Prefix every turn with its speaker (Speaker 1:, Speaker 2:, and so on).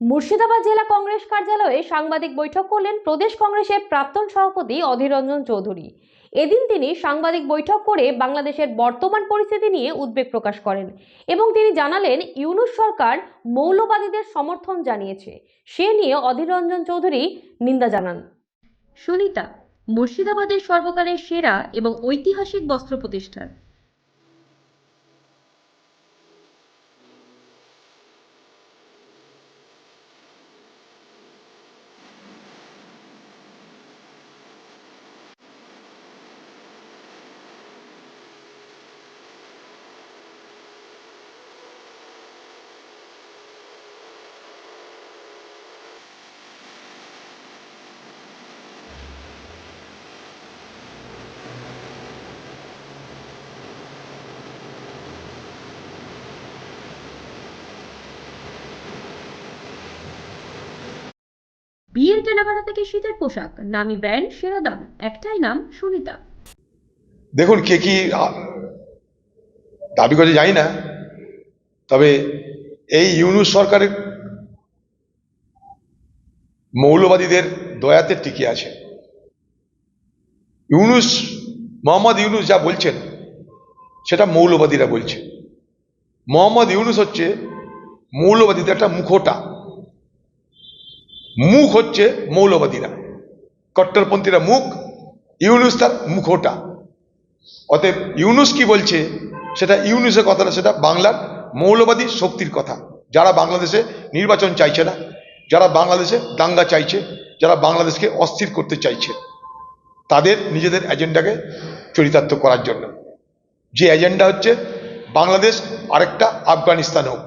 Speaker 1: মুর্শিদাবাদ জেলা কংগ্রেস কার্যালয়ে সাংবাদিক বৈঠক করলেন প্রদেশ কংগ্রেসের প্রাক্তন সভাপতি অধীর রঞ্জন চৌধুরী। এদিন তিনি সাংবাদিক বৈঠক করে বাংলাদেশের বর্তমান পরিস্থিতি নিয়ে উদ্বেগ প্রকাশ করেন এবং তিনি জানালেন ইউনূস সরকার মৌলবাদীদের সমর্থন জানিয়েছে। সে নিয়ে অধীর রঞ্জন চৌধুরী নিন্দা জানান। সুনিতা, মুর্শিদাবাদের সর্বকালের সেরা এবং ঐতিহাসিক বস্ত্র প্রতিষ্ঠান। বিয়ের কেনাকাটা থেকে শীতের পোশাক, নামি ব্র্যান্ড, সেরা দাম, একটাই নাম, সুনিতা।
Speaker 2: দেখুন কে কি দাবি করে জানি না, তবে এই ইউনূস সরকারের মৌলবাদীদের দয়াতে টিকে আছে। মোহাম্মদ ইউনূস যা বলছেন সেটা মৌলবাদীরা বলছে। মোহাম্মদ ইউনূস হচ্ছে মৌলবাদীদের একটা মুখোটা, মুখ হচ্ছে মৌলবাদীরা, কট্টরপন্থীরা মুখ, ইউনূস তার মুখোটা। অতএব ইউনূস কি বলছে সেটা ইউনূসের কথা না, সেটা বাংলার মৌলবাদী শক্তির কথা, যারা বাংলাদেশে নির্বাচন চাইছে না, যারা বাংলাদেশে দাঙ্গা চাইছে, যারা বাংলাদেশকে অস্থির করতে চাইছে, তাদের নিজেদের এজেন্ডাকে চরিতার্থ করার জন্য, যে এজেন্ডা হচ্ছে বাংলাদেশ আরেকটা আফগানিস্তান হোক।